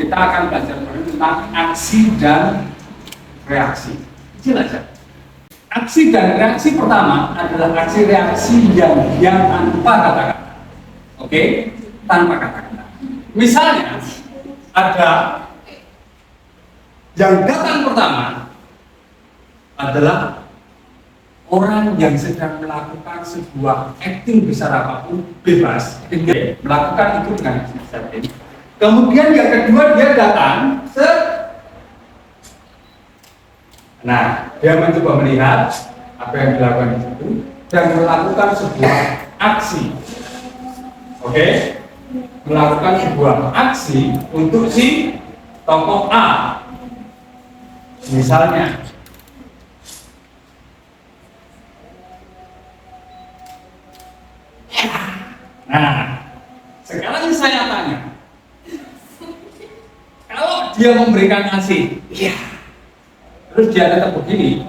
kita akan belajar tentang aksi dan reaksi. Kecil aja. Aksi dan reaksi pertama adalah aksi reaksi yang tanpa kata-kata. Oke? Tanpa kata-kata. Misalnya ada yang datang pertama adalah orang yang sedang melakukan sebuah acting besar apapun bebas, melakukan itu dengan setting. Kemudian yang kedua dia datang, nah dia mencoba melihat apa yang dilakukan di situ dan melakukan sebuah aksi. Oke? Melakukan sebuah aksi untuk si tokoh A. Misalnya, nah, sekarang saya tanya, kalau dia memberikan aksi, iya, terus dia tetap begini,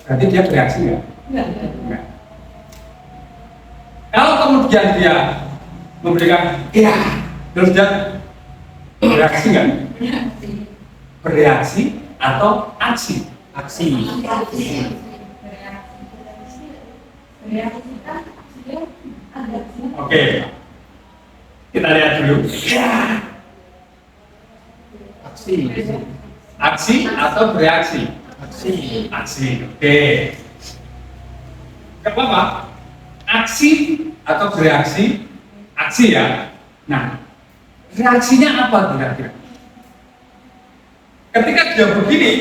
berarti dia bereaksi nggak? Enggak. Kalau kemudian dia memberikan, iya, terus dia bereaksi nggak? Bereaksi atau aksi? Aksi. Oke, kita lihat dulu. Aksi atau bereaksi? Aksi. Oke. Kenapa? Aksi atau bereaksi? Aksi ya. Nah, reaksinya apa kira-kira? Ketika dia begini,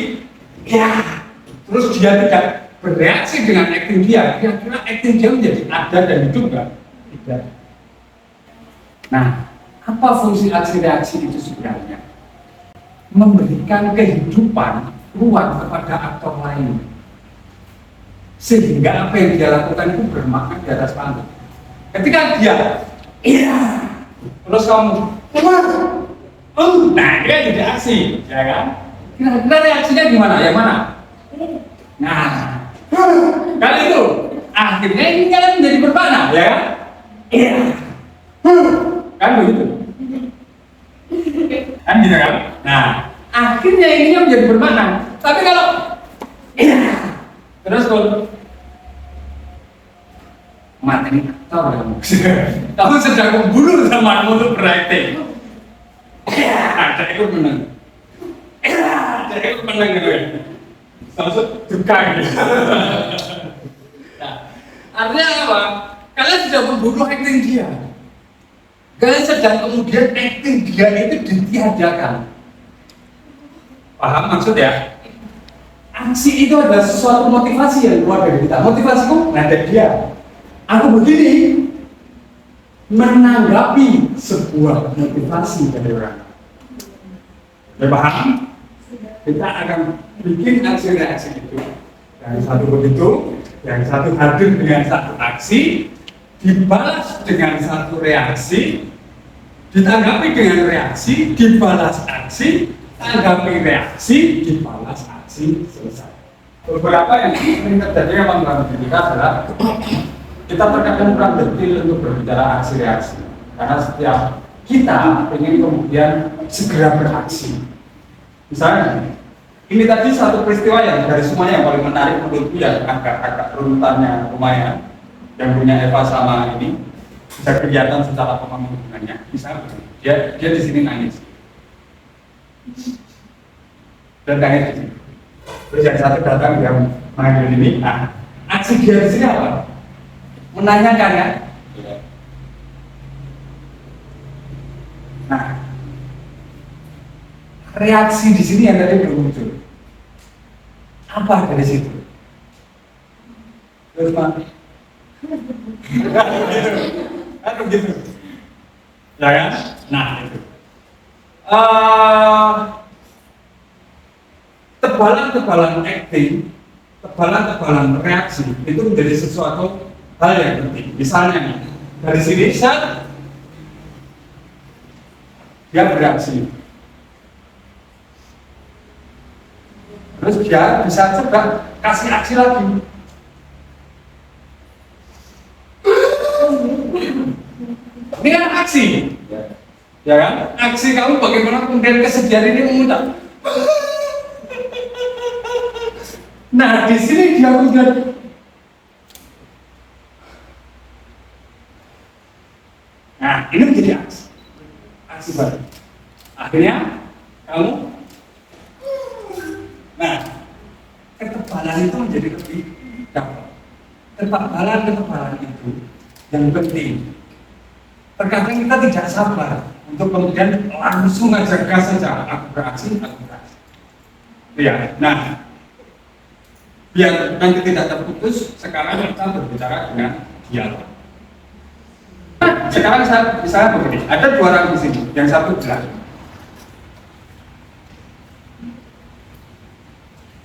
ya, terus dia tidak bereaksi dengan acting dia, kira-kira acting dia menjadi ada dan hidup nggak? Tidak. Nah, apa fungsi aksi reaksi itu sebenarnya? Memberikan kehidupan ruang kepada aktor lain, sehingga apa yang dia lakukan itu bermakna di atas panggung. Ketika dia, iya, terus kamu, nah dia tidak aksi, ya kan? Kira-kira reaksinya gimana? Yang mana? Nah, kali itu akhirnya ini kan menjadi bermakna, ya kan? Iya, kan begitu? Kan gitu kan? Nah, akhirnya ini menjadi bermakna. Tapi kalau iya, terus kalau mati aktor kamu sedang membunuh temanmu untuk berakting. Ada ikut menang. Ada ikut menang gitu ya. Langsung duka gitu. Nah, artinya apa? Kalian sudah membunuh acting dia. Kalian sedang kemudian acting dia itu ditiadakan. Paham maksud ya? Aksi itu adalah sesuatu motivasi yang keluar dari kita. Motivasiku ngadep dia. Aku begini menanggapi sebuah motivasi dari orang. Sudah paham? Kita akan bikin aksi-reaksi itu. Yang satu begitu, yang satu hadir dengan satu aksi, dibalas dengan satu reaksi, ditanggapi dengan reaksi, dibalas aksi, tanggapi reaksi, dibalas aksi, selesai. Beberapa yang sering terjadi memang dalam diri kita adalah kita terkadang kurang detail untuk berbicara aksi reaksi, karena setiap kita ingin kemudian segera beraksi. Misalnya, ini tadi satu peristiwa yang dari semuanya yang paling menarik menurutku ya, agak runutannya lumayan, yang punya Eva sama ini bisa kelihatan secara hubungannya. Misalnya, dia di sini nangis, dan nangis di sini. Terus yang satu datang yang mengambil ini, nah, aksi dia di sini apa? Menanyakan kan? Nah, reaksi di sini yang tadi belum muncul. Apa dari situ? Terus mati. Kan begitu. Ya kan? Nah, itu. Tebalan-tebalan acting, tebalan-tebalan reaksi itu menjadi sesuatu hal yang penting. Misalnya dari sini dia bereaksi, terus dia bisa coba kasih aksi lagi. Ini kan aksi, Ya kan? Aksi kamu bagaimana kemudian kesedihan ini memutar. Nah, di sini dia kemudian nah, ini menjadi aksi baru. Akhirnya kamu nah, ketebalan itu menjadi lebih dapat. Ketebalan itu yang penting. Terkadang kita tidak sabar untuk kemudian langsung aja gas saja, aku beraksi. Ya, nah, biar nanti tidak terputus, sekarang kita berbicara dengan dialog. Nah, sekarang saya begini, ada dua orang di sini, yang satu bilang,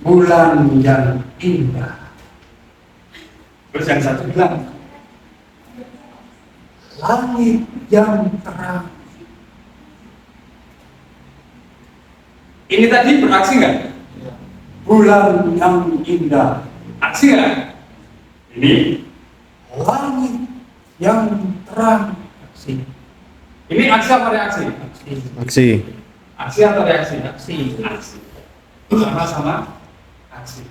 bulan yang indah. Terus yang satu bilang, langit yang terang. Ini tadi beraksi nggak? Bulan yang indah. Aksi nggak? Ini langit yang terang. Aksi. Ini aksi apa reaksi? Aksi. Aksi atau reaksi? Aksi. Sama-sama aksi.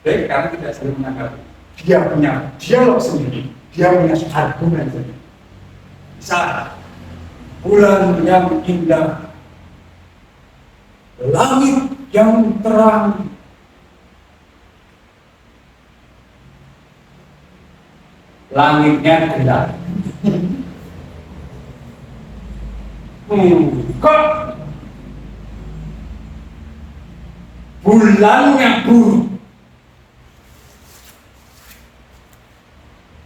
Oke, karena tidak saling menanggapi. Dia punya dialog sendiri. Dia punya argumen sendiri. Misal, bulan yang indah, langit yang terang, langitnya gelap. Kok bulannya buruk,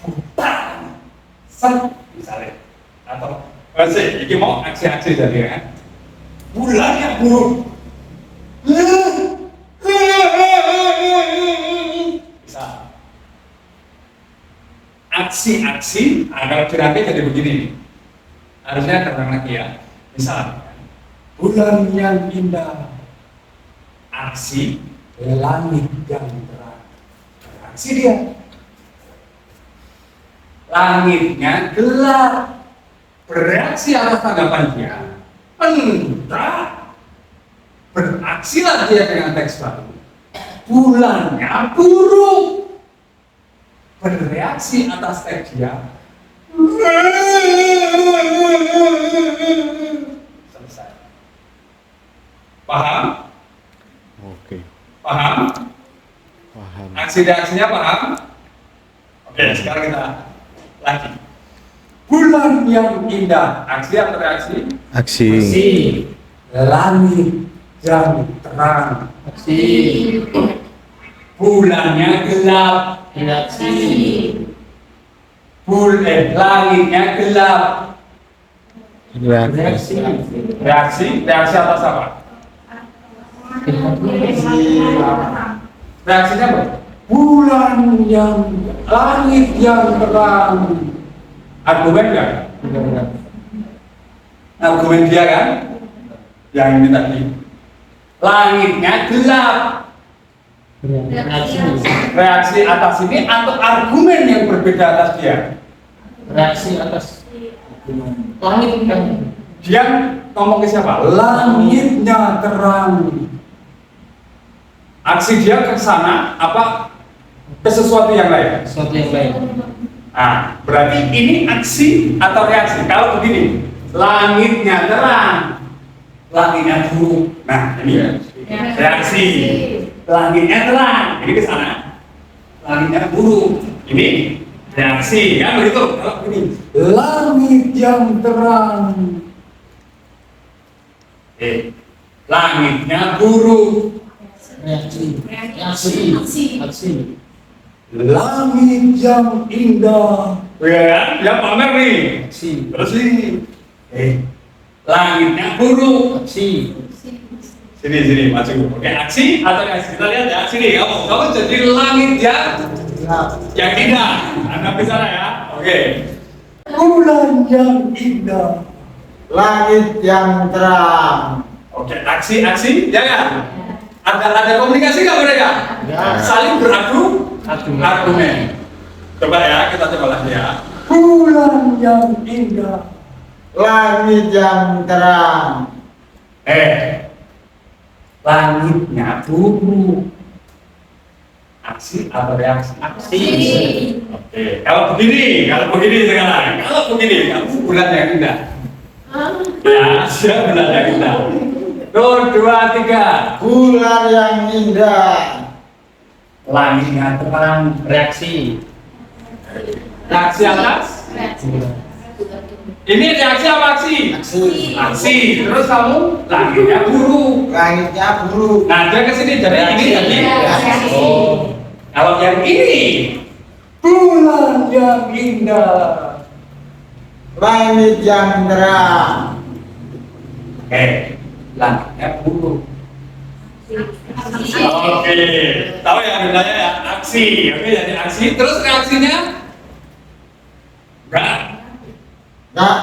buta, misalnya, atau ini mau aksi-aksi jadi kan? Bulannya buruk. Bisa aksi-aksi, kalau curhatnya jadi begini, harusnya terang lagi ya. Misal, bulan yang indah, aksi, langit yang terang. Aksi dia, langitnya gelap. Bereaksi atas tanggapan dia, entah. Beraksilah dia dengan teks baru. Bulannya buruk. Bereaksi atas teks dia. Selesai. Paham? Oke. Paham? Paham. Aksi-reaksinya paham? Oke, sekarang kita lagi. Bulan yang indah, aksi atau reaksi? Aksi. Langit yang terang, aksi. Bulannya gelap, reaksi. Langitnya gelap, reaksi atas apa? Reaksinya apa? Bulan yang langit yang terang. Argumen kan? Argumen dia kan? Yang ini tadi. Langitnya gelap. Reaksi atas ini atau argumen yang berbeda atas dia? Reaksi atas langit kan? Dia ngomong ke siapa? Langitnya terang. Aksi dia ke sana apa ke sesuatu yang lain? Sesuatu yang lain. Nah, berarti ini aksi atau reaksi? Kalau begini, langitnya terang, langitnya buruk. Nah, ini reaksi. Langitnya terang, ini ke sana. Langitnya buruk. Ini reaksi, kan begitu? Kalau begini, langit yang terang. Langitnya buruk. Aksi. Langit yang indah. Ya, yang pamer nih. Terus ini. Langitnya buruk. Aksi. Sini maju. Oke, aksi atau reaksi? Kita lihat ya. Sini, kamu jadi langit yang indah. Anda bisa ya. Oke. Bulan yang indah. Langit yang terang. Oke, aksi, ya kan? Ada komunikasi nggak mereka? Ya. Saling beradu argumen. Coba ya, kita coba lagi ya. Bulan yang indah, Langit yang terang. Langitnya buruk. Aksi atau reaksi? Aksi. Oke, kalau begini sekarang, kamu bulan yang indah. Ya, siap bulan yang indah. Tuh, 2, 3. Bulan yang indah. Langitnya terang. Reaksi. Reaksi atas? Ini reaksi apa aksi? Aksi. Terus kamu langitnya buruk. Langitnya buruk. Nah, dia kesini jadi ini jadi. Reaksi. Oh, kalau yang ini bulan yang indah. Langit yang terang. Langitnya buruk. Oke, tahu ya bedanya ya aksi. Oke, jadi aksi. Terus reaksinya? Enggak. Enggak.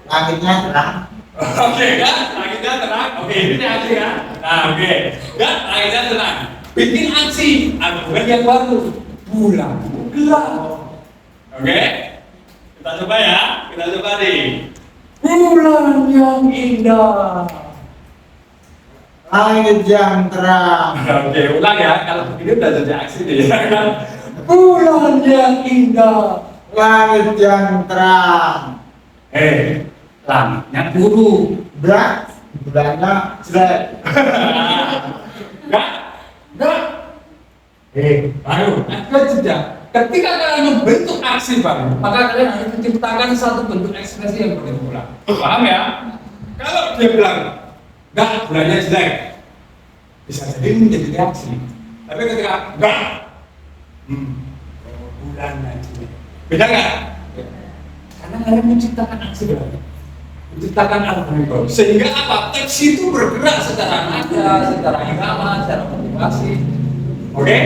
Langitnya terang. Oke, kan? Langitnya terang. Oke, ini reaksi ya. Nah, oke. Kan? Langitnya terang. Bikin aksi. Argumen yang baru. Bulan gelap. Oke? Kita coba ya. Kita coba nih. Bulan yang indah. Langit yang terang. Oke, ulang ya. Kalau begini udah jadi aksi nih, ya kan? Bulan yang indah. Langit yang terang. Langitnya buruk. Berat. Bulannya jelek. Enggak. Baru. Ada jeda. Ketika kalian membentuk aksi baru, maka kalian harus menciptakan satu bentuk ekspresi yang berulang. Paham ya? Kalau dia bilang, enggak, bulannya jelek, bisa jadi menjadi reaksi. Tapi ketika enggak, bulannya jelek, beda nggak? Karena kalian menciptakan aksi baru, menciptakan argumen baru, sehingga apa? Teks itu bergerak secara nada, secara irama, secara motivasi. Oke?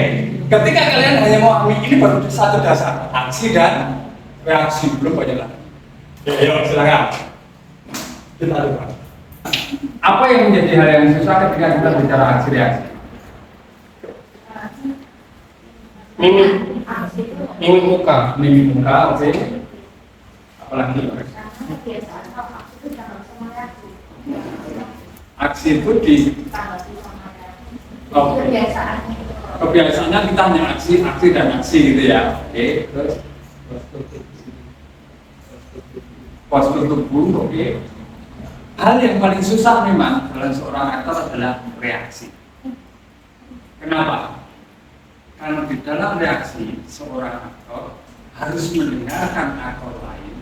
Ketika kalian hanya mau ambil ini baru satu dasar, aksi dan reaksi, belum banyak lagi. Ayo silakan. Kita coba. Apa yang menjadi hal yang susah ketika kita bicara aksi reaksi? Mimik muka. Mimik muka, oke. Apalagi? Aksi itu di kebiasaannya kita hanya aksi dan aksi gitu ya. Oke, terus postur tubuh, oke. Hal yang paling susah memang dalam seorang aktor adalah reaksi. Kenapa? Karena di dalam reaksi seorang aktor harus mendengarkan aktor lain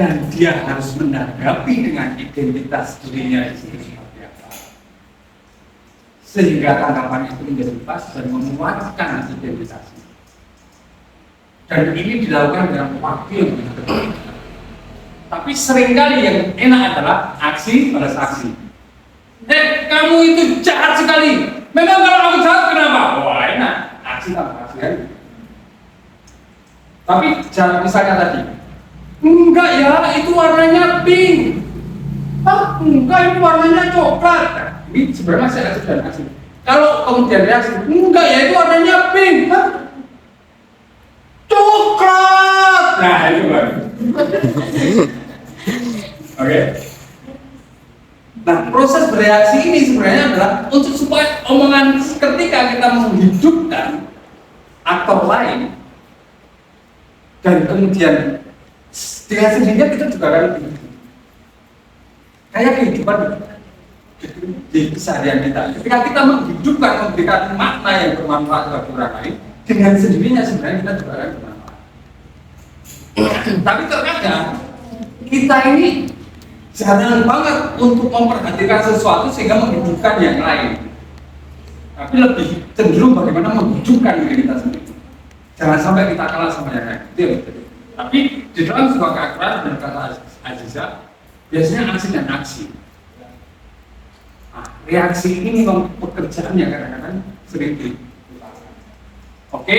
dan dia harus menanggapi dengan identitas dirinya itu seperti apa, sehingga tanggapan itu menjadi pas dan memuaskan identitasnya. Dan ini dilakukan dengan waktu yang begitu dekat. Tapi seringkali yang enak adalah aksi pada saksi. Kamu itu jahat sekali. Memang kalau aku jahat kenapa? Wah enak, aksi tanpa aksi kan. Tapi jangan misalnya tadi, enggak ya, itu warnanya pink. Enggak, itu warnanya coklat. Ini sebenarnya masih aksi dan aksi. Kalau kemudian reaksi, enggak ya, itu warnanya pink. Coklat. Nah itu baru. Oke. Nah, proses bereaksi ini sebenarnya adalah untuk supaya omongan ketika kita menghidupkan aktor lain dan kemudian dengan sendirinya kita juga akan kayak kehidupan di keseharian kita. Ketika kita menghidupkan, memberikan makna yang bermanfaat bagi orang lain, dengan sendirinya sebenarnya kita juga akan bermanfaat. Tapi terkadang kita ini jarang banget untuk memperhatikan sesuatu sehingga menghidupkan yang lain. Tapi lebih cenderung bagaimana menghidupkan diri kita sendiri. Jangan sampai kita kalah sama yang lain. Itu yang penting. Tapi di dalam sebuah keakraban dan kata Aziza, biasanya aksi dan aksi. Nah, reaksi ini memang pekerjaan yang kadang-kadang sering dilupakan. Oke,